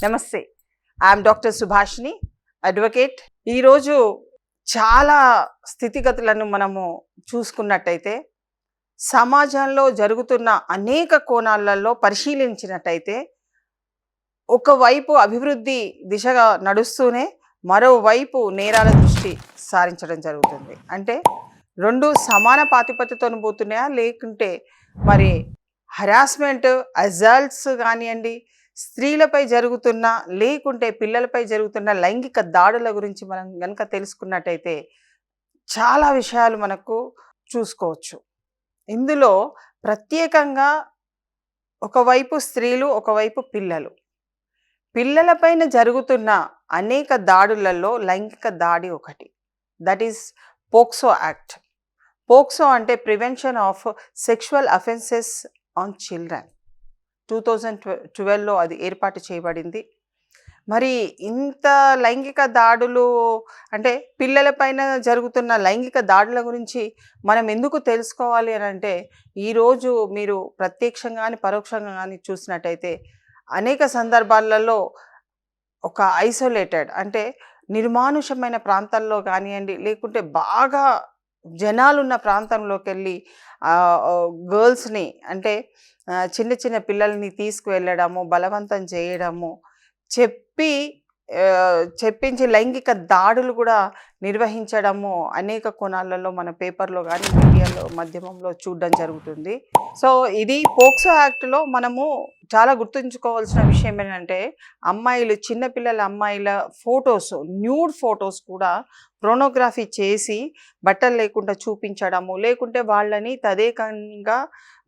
నమస్తే. I'm doctor Subhashini, advocate. ఈరోజు చాలా స్థితిగతులను మనము చూసుకున్నట్టయితే, సమాజంలో జరుగుతున్న అనేక కోణాలలో పరిశీలించినట్టయితే, ఒకవైపు అభివృద్ధి దిశగా నడుస్తూనే మరోవైపు నేరాల దృష్టి సారించడం జరుగుతుంది. అంటే రెండు సమాన ప్రాతిపత్యతోని పోతున్నాయా, లేకుంటే మరి హరాస్మెంట్, అజల్ట్స్ కానివ్వండి, స్త్రీలపై జరుగుతున్న లేకుంటే పిల్లలపై జరుగుతున్న లైంగిక దాడుల గురించి మనం కనుక తెలుసుకున్నట్టయితే చాలా విషయాలు మనకు చూసుకోవచ్చు. ఇందులో ప్రత్యేకంగా ఒకవైపు స్త్రీలు, ఒకవైపు పిల్లలు. పిల్లలపైన జరుగుతున్న అనేక దాడులలో లైంగిక దాడి ఒకటి. That is POCSO act. POCSO అంటే prevention of sexual offences on children. 2012లో అది ఏర్పాటు చేయబడింది. మరి ఇంత లైంగిక దాడులు అంటే పిల్లలపైన జరుగుతున్న లైంగిక దాడుల గురించి మనం ఎందుకు తెలుసుకోవాలి అని అంటే, ఈరోజు మీరు ప్రత్యక్షంగా కానీ పరోక్షంగా కానీ చూసినట్టయితే అనేక సందర్భాలలో ఒక ఐసోలేటెడ్ అంటే నిర్మానుషమైన ప్రాంతాల్లో కానివ్వండి, లేకుంటే బాగా జనాలున్న ప్రాంతంలోకి వెళ్ళి గర్ల్స్ని అంటే చిన్న చిన్న పిల్లల్ని తీసుకువెళ్ళడము, బలవంతం చేయడము, చెప్పించి లైంగిక దాడులు కూడా నిర్వహించడము అనేక కోణాలలో మన పేపర్లో కానీ మీడియాలో మాధ్యమంలో చూడడం జరుగుతుంది. సో ఇది పోక్సో యాక్ట్లో మనము చాలా గుర్తుంచుకోవాల్సిన విషయం ఏంటంటే, అమ్మాయిలు, చిన్నపిల్లల అమ్మాయిల ఫొటోస్, న్యూడ్ ఫొటోస్ కూడా ప్రోనోగ్రఫీ చేసి బట్టలు లేకుండా చూపించడము, లేకుంటే వాళ్ళని తదేకంగా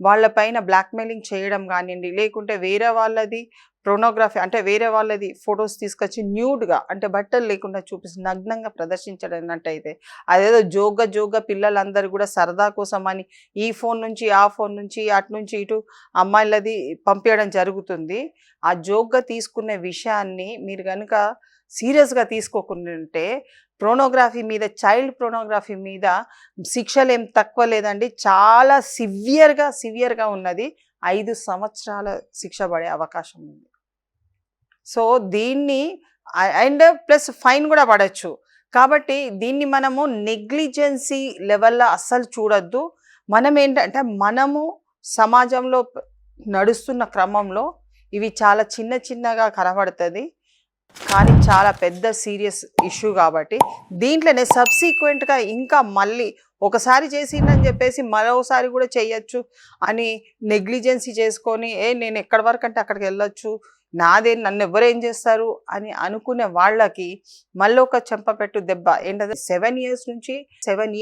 వాళ్ళపైన బ్లాక్మెయిలింగ్ చేయడం కానివ్వండి, లేకుంటే వేరే వాళ్ళది ప్రోనోగ్రఫీ అంటే వేరే వాళ్ళది ఫొటోస్ తీసుకొచ్చి న్యూడ్గా అంటే బట్టలు లేకుండా చూపిస్తే నగ్నంగా ప్రదర్శించడం అన్నట్టయితే, అదేదో జోగ్గా పిల్లలందరూ కూడా సరదా కోసం అని ఈ ఫోన్ నుంచి ఆ ఫోన్ నుంచి అటు నుంచి ఇటు అమ్మాయిలది పంపించడం జరుగుతుంది. ఆ జోగ్గా తీసుకునే విషయాన్ని మీరు కనుక సీరియస్గా తీసుకోకుంటే ప్రోనోగ్రఫీ మీద, చైల్డ్ ప్రోనోగ్రఫీ మీద శిక్షలు ఏం తక్కువ లేదండి. చాలా సివియర్గా ఉన్నది. 5 సంవత్సరాల శిక్ష పడే అవకాశం ఉంది. సో దీన్ని అండ్ ప్లస్ ఫైన్ కూడా పడవచ్చు. కాబట్టి దీన్ని మనము నెగ్లిజెన్సీ లెవెల్లో అస్సలు చూడొద్దు. మనం ఏంటంటే, మనము సమాజంలో నడుస్తున్న క్రమంలో ఇవి చాలా చిన్నగా కనబడుతుంది, కానీ చాలా పెద్ద సీరియస్ ఇష్యూ. కాబట్టి దీంట్లోనే సబ్సీక్వెంట్గా ఇంకా మళ్ళీ ఒకసారి చేసిందని చెప్పేసి మరోసారి కూడా చేయొచ్చు అని నెగ్లిజెన్సీ చేసుకొని నేను ఎక్కడి వరకు అంటే అక్కడికి వెళ్ళొచ్చు, నన్ను ఎవరేం చేస్తారు అని అనుకునే వాళ్ళకి మళ్ళీ ఒక చెంపపెట్టు దెబ్బ ఏంటంటే 7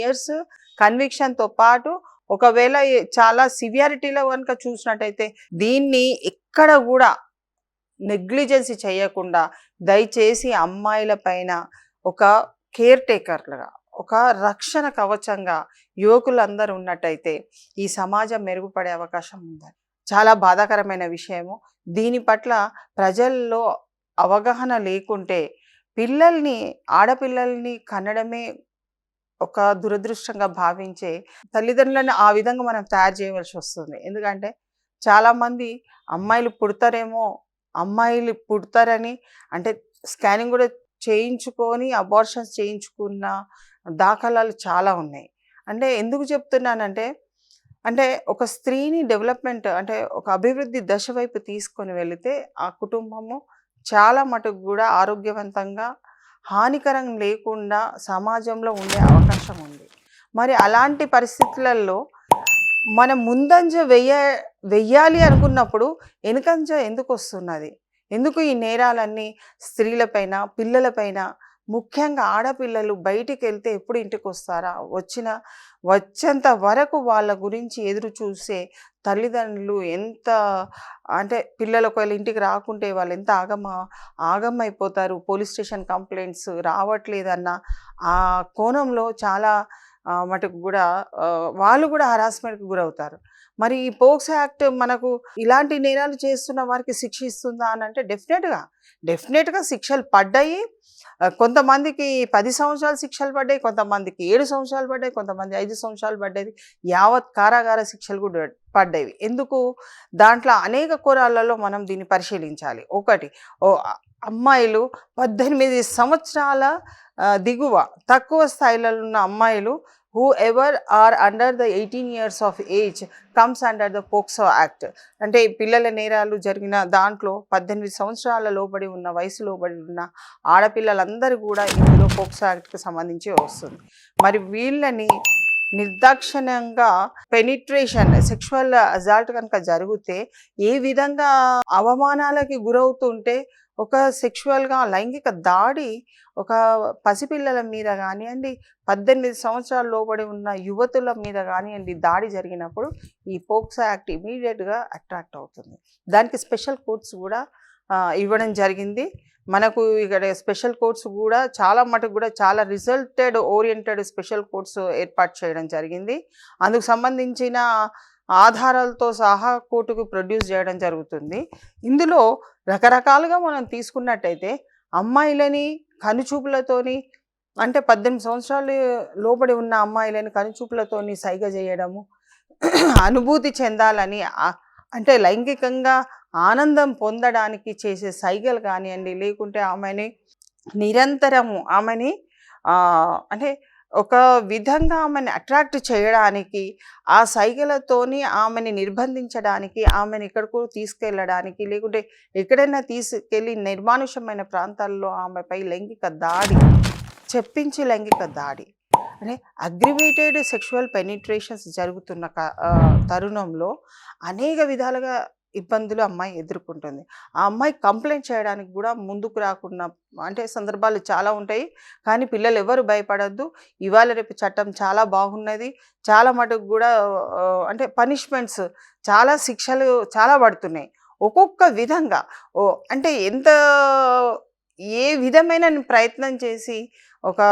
years కన్విక్షన్తో పాటు ఒకవేళ చాలా సివియారిటీలో కనుక చూసినట్టయితే దీన్ని ఎక్కడ కూడా నెగ్లిజెన్సీ చేయకుండా దయచేసి అమ్మాయిల పైన ఒక కేర్ టేకర్లుగా, ఒక రక్షణ కవచంగా యువకులందరూ ఉన్నట్టయితే ఈ సమాజం మెరుగుపడే అవకాశం ఉందని చాలా బాధాకరమైన విషయము. దీని పట్ల ప్రజల్లో అవగాహన లేకుంటే ఆడపిల్లల్ని కనడమే ఒక దురదృష్టంగా భావించే తల్లిదండ్రులను ఆ విధంగా మనం తయారు చేయవలసి వస్తుంది. ఎందుకంటే చాలామంది అమ్మాయిలు పుడతారని అంటే స్కానింగ్ కూడా చేయించుకొని అబార్షన్స్ చేయించుకున్న దాఖలాలు చాలా ఉన్నాయి. అంటే ఎందుకు చెప్తున్నానంటే, ఒక స్త్రీని డెవలప్మెంట్ అంటే ఒక అభివృద్ధి దశ వైపు తీసుకొని వెళితే ఆ కుటుంబము చాలా మటుకు కూడా ఆరోగ్యవంతంగా, హానికరం లేకుండా సమాజంలో ఉండే అవకాశం ఉంది. మరి అలాంటి పరిస్థితులలో మనం ముందంజ వెయ్యాలి అనుకున్నప్పుడు వెనుకంజ ఎందుకు వస్తున్నది? ఎందుకు ఈ నేరాలన్నీ స్త్రీలపైన, పిల్లలపైన? ముఖ్యంగా ఆడపిల్లలు బయటికి వెళ్తే ఎప్పుడు ఇంటికి వస్తారా, వచ్చేంత వరకు వాళ్ళ గురించి ఎదురు చూసే తల్లిదండ్రులు ఎంత అంటే, పిల్లలు ఒకవేళ ఇంటికి రాకుంటే వాళ్ళు ఎంత ఆగమైపోతారు. పోలీస్ స్టేషన్ కంప్లైంట్స్ రావట్లేదన్న ఆ కోణంలో చాలా మటుకు కూడా వాళ్ళు కూడా హరాస్మెంట్కి గురవుతారు. మరి ఈ పోక్సో యాక్ట్ మనకు ఇలాంటి నేరాలు చేస్తున్న వారికి శిక్ష ఇస్తుందా అని అంటే డెఫినెట్‌గా శిక్షలు పడ్డాయి. కొంతమందికి 10 సంవత్సరాలు శిక్షలు పడ్డాయి. కొంతమందికి 7 సంవత్సరాలు పడ్డాయి. కొంతమంది 5 సంవత్సరాలు పడ్డది. యావత్ కారాగార శిక్షలు కూడా పడ్డవి. ఎందుకు? దాంట్లో అనేక కోణాలలో మనం దీన్ని పరిశీలించాలి. ఒకటి అమ్మాయిలు 18 సంవత్సరాల దిగువ తక్కువ స్థాయిలలో ఉన్న అమ్మాయిలు whoever are under the 18 years of age comes under the POCSO act. అంటే పిల్లల నేరాలు జరిగిన దాంట్లో 18 సంవత్సరాల లోబడి ఉన్న వయసు లోబడి ఉన్న ఆడపిల్లలందరూ కూడా ఇందులో పోక్సో యాక్ట్కి సంబంధించి వస్తుంది. మరి వీళ్ళని నిర్దాక్షిణ్యంగా పెనిట్రేషన్ సెక్షువల్ అజాల్ట్ కనుక జరిగితే ఏ విధంగా అవమానాలకి గురవుతుంటే ఒక సెక్షువల్గా లైంగిక దాడి ఒక పసిపిల్లల మీద కానివ్వండి, 18 సంవత్సరాల లోబడి ఉన్న యువతుల మీద కానివ్వండి దాడి జరిగినప్పుడు ఈ పోక్సో యాక్ట్ ఇమీడియట్గా అట్రాక్ట్ అవుతుంది. దానికి స్పెషల్ కోర్ట్స్ కూడా ఇవ్వడం జరిగింది. మనకు ఇక్కడ స్పెషల్ కోర్ట్స్ కూడా చాలా మటుకు కూడా చాలా రిజల్టెడ్ ఓరియంటెడ్ స్పెషల్ కోర్ట్స్ ఏర్పాటు చేయడం జరిగింది. అందుకు సంబంధించిన ఆధారాలతో సహా కోర్టుకు ప్రొడ్యూస్ చేయడం జరుగుతుంది. ఇందులో రకరకాలుగా మనం తీసుకున్నట్టయితే అమ్మాయిలని కనుచూపులతోని అంటే 18 సంవత్సరాలు లోబడి ఉన్న అమ్మాయిలని కనుచూపులతోని సైగ చేయడము, అనుభూతి చెందాలని అంటే లైంగికంగా ఆనందం పొందడానికి చేసే సైగలు కానివ్వండి, లేకుంటే నిరంతరము ఆమెని అంటే ఒక విధంగా ఆమెని అట్రాక్ట్ చేయడానికి, ఆ సైగలతోని ఆమెని నిర్బంధించడానికి, ఆమెను ఎక్కడికో తీసుకెళ్ళడానికి, లేకుంటే ఎక్కడైనా తీసుకెళ్ళి నిర్మానుష్యమైన ప్రాంతాల్లో ఆమెపై లైంగిక దాడి అంటే అగ్రివేటెడ్ సెక్షువల్ పెనిట్రేషన్స్ జరుగుతున్న తరుణంలో అనేక విధాలుగా ఇబ్బందులు అమ్మాయి ఎదుర్కొంటుంది. ఆ అమ్మాయి కంప్లైంట్ చేయడానికి కూడా ముందుకు రాకుండా అంటే సందర్భాలు చాలా ఉంటాయి. కానీ పిల్లలు ఎవరు భయపడద్దు. ఇవాళ రేపు చట్టం చాలా బాగున్నది. చాలా మటుకు కూడా అంటే పనిష్మెంట్స్ చాలా శిక్షలు చాలా పడుతున్నాయి. ఒక్కొక్క విధంగా అంటే ఏ విధమైన ప్రయత్నం చేసి ఒక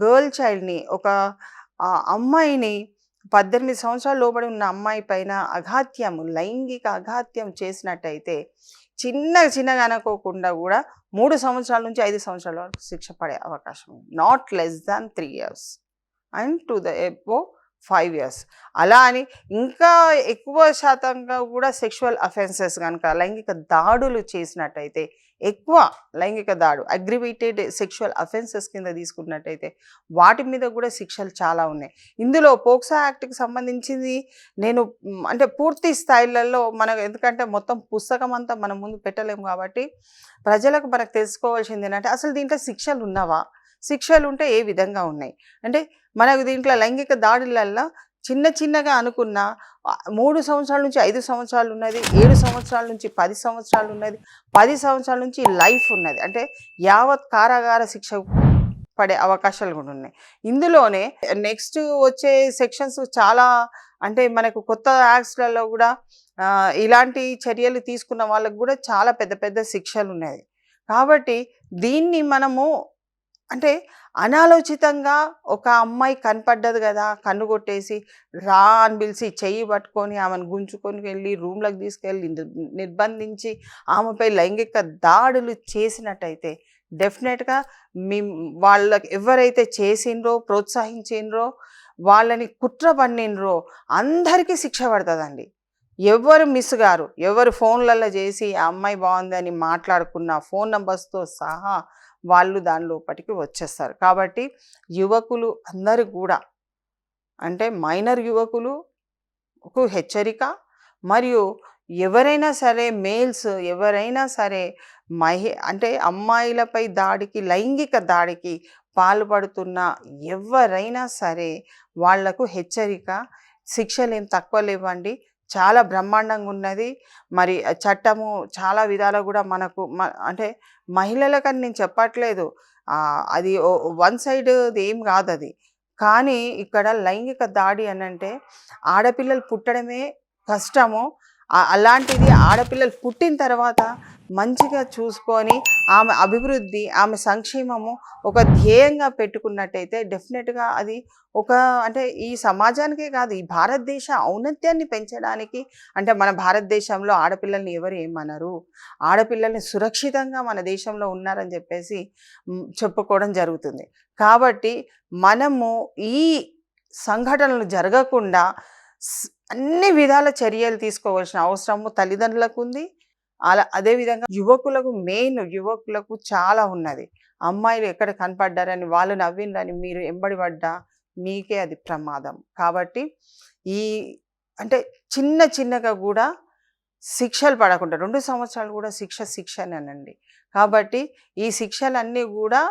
గర్ల్ చైల్డ్ని ఒక అమ్మాయిని 18 సంవత్సరాల లోబడి ఉన్న అమ్మాయి పైన లైంగిక అఘాత్యం చేసినట్టయితే చిన్నగా అనుకోకుండా కూడా 3 సంవత్సరాల నుంచి 5 సంవత్సరాల వరకు శిక్ష పడే అవకాశం ఉంది. Not less than 3 years and to the above 5 years. అలా అని ఇంకా ఎక్కువ శాతంగా కూడా సెక్షువల్ అఫెన్సెస్ కనుక లైంగిక దాడులు చేసినట్టయితే ఎక్కువ లైంగిక దాడు అగ్రివేటెడ్ సెక్షువల్ అఫెన్సెస్ కింద తీసుకున్నట్టయితే వాటి మీద కూడా శిక్షలు చాలా ఉన్నాయి. ఇందులో పోక్సో యాక్ట్కి సంబంధించింది నేను అంటే పూర్తి స్థాయిలలో మనకు ఎందుకంటే మొత్తం పుస్తకం అంతా మనం ముందు పెట్టలేము కాబట్టి ప్రజలకు మనకు తెలుసుకోవాల్సింది ఏంటంటే అసలు దీంట్లో శిక్షలు ఉన్నవా, శిక్షలు ఉంటే ఏ విధంగా ఉన్నాయి అంటే మనకు దీంట్లో లైంగిక దాడులల్లో చిన్నగా అనుకున్న 3 సంవత్సరాల నుంచి 5 సంవత్సరాలు ఉన్నది, 7 సంవత్సరాల నుంచి 10 సంవత్సరాలు ఉన్నది, 10 సంవత్సరాల నుంచి లైఫ్ ఉన్నది. అంటే యావత్ కారాగార శిక్ష పడే అవకాశాలు కూడా ఉన్నాయి. ఇందులోనే నెక్స్ట్ వచ్చే సెక్షన్స్ చాలా అంటే మనకు కొత్త యాక్ట్స్లలో కూడా ఇలాంటి చర్యలు తీసుకున్న వాళ్ళకు కూడా చాలా పెద్ద శిక్షలు ఉన్నాయి. కాబట్టి దీన్ని మనము అంటే అనాలోచితంగా ఒక అమ్మాయి కనపడ్డది కదా, కన్ను కొట్టేసి రా అని పిలిచి చెయ్యి పట్టుకొని ఆమెను గుంజుకొని వెళ్ళి రూమ్లోకి తీసుకెళ్ళి నిర్బంధించి ఆమెపై లైంగిక దాడులు చేసినట్టయితే డెఫినెట్గా వాళ్ళకి ఎవరైతే చేసిండ్రో ప్రోత్సహించిండ్రో వాళ్ళని కుట్ర పన్నిండ్రో అందరికీ శిక్ష పడుతుందండి. ఎవరు మిస్ గారు, ఎవరు ఫోన్లలో చేసి ఆ అమ్మాయి బాగుందని మాట్లాడుకున్న ఫోన్ నంబర్స్తో సహా వాళ్ళు దాని లోపలికి వచ్చేస్తారు. కాబట్టి యువకులు అందరూ కూడా అంటే మైనర్ యువకులకు హెచ్చరిక, మరియు ఎవరైనా సరే మేల్స్ ఎవరైనా సరే అంటే అమ్మాయిలపై దాడికి లైంగిక దాడికి పాల్పడుతున్న ఎవరైనా సరే వాళ్లకు హెచ్చరిక. శిక్షలు ఏం తక్కువ లేవండి, చాలా బ్రహ్మాండంగా ఉన్నది. మరి చట్టము చాలా విధాలు కూడా మనకు అంటే మహిళలకని నేను చెప్పట్లేదు, అది వన్ సైడ్ ఏం కాదు అది. కానీ ఇక్కడ లైంగిక దాడి అనంటే ఆడపిల్లలు పుట్టడమే కష్టము. అలాంటిది ఆడపిల్లలు పుట్టిన తర్వాత మంచిగా చూసుకొని ఆమె అభివృద్ధి, ఆమె సంక్షేమము ఒక ధ్యేయంగా పెట్టుకున్నట్టయితే డెఫినెట్‌గా అది ఒక అంటే ఈ సమాజానికే కాదు, ఈ భారతదేశ ఔన్నత్యాన్ని పెంచడానికి అంటే మన భారతదేశంలో ఆడపిల్లల్ని ఎవరు ఏమనరు. ఆడపిల్లల్ని సురక్షితంగా మన దేశంలో ఉన్నారని చెప్పేసి చెప్పుకోవడం జరుగుతుంది. కాబట్టి మనము ఈ సంఘటనలు జరగకుండా అన్ని విధాల చర్యలు తీసుకోవాల్సిన అవసరము తల్లిదండ్రులకుంది. అదేవిధంగా యువకులకు చాలా ఉన్నది. అమ్మాయిలు ఎక్కడ కనపడ్డారని, వాళ్ళు నవ్విండ్రని మీరు ఎంబడి పడ్డా మీకే అది ప్రమాదం. కాబట్టి ఈ అంటే చిన్నగా గూడా శిక్షలు పడకుండా 2 సంవత్సరాలు గూడా శిక్షనేనండి. కాబట్టి ఈ శిక్షలన్నీ గూడా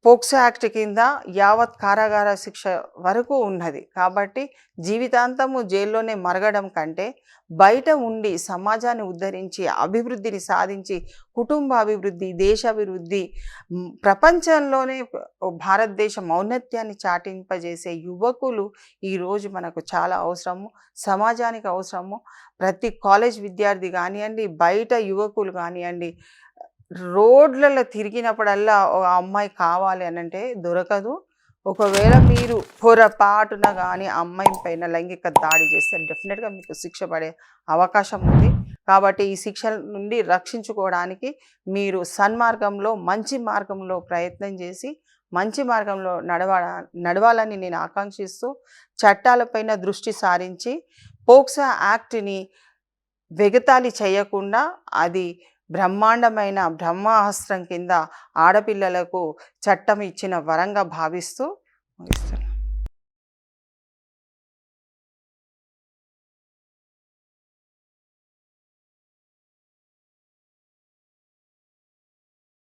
పోక్సో యాక్ట్ కింద యావత్ కారాగార శిక్ష వరకు ఉన్నది. కాబట్టి జీవితాంతము జైల్లోనే మరగడం కంటే బయట ఉండి సమాజాన్ని ఉద్ధరించి, అభివృద్ధిని సాధించి, కుటుంబ అభివృద్ధి, దేశాభివృద్ధి, ప్రపంచంలోనే భారతదేశం ఔన్నత్యాన్ని చాటింపజేసే యువకులు ఈరోజు మనకు చాలా అవసరము. సమాజానికి అవసరము. ప్రతి కాలేజ్ విద్యార్థి గానియండి, బయట యువకులు గానియండి, రోడ్లలో తిరిగినప్పుడల్లా ఒక అమ్మాయి కావాలి అనంటే దొరకదు. ఒకవేళ మీరు పొరపాటున గాని అమ్మాయి పైన లైంగిక దాడి చేస్తే డెఫినెట్‌గా మీకు శిక్ష పడే అవకాశం ఉంది. కాబట్టి ఈ శిక్షల నుండి రక్షించుకోవడానికి మీరు సన్మార్గంలో, మంచి మార్గంలో ప్రయత్నం చేసి, మంచి మార్గంలో నడవాలని నేను ఆకాంక్షిస్తూ, చట్టాలపైన దృష్టి సారించి, పోక్సో యాక్ట్‌ని వెగతాళి చేయకుండా అది బ్రహ్మాండమైన బ్రహ్మాస్త్రం కింద ఆడపిల్లలకు చట్టం ఇచ్చిన వరంగా భావిస్తూ ముగిస్తున్నాను.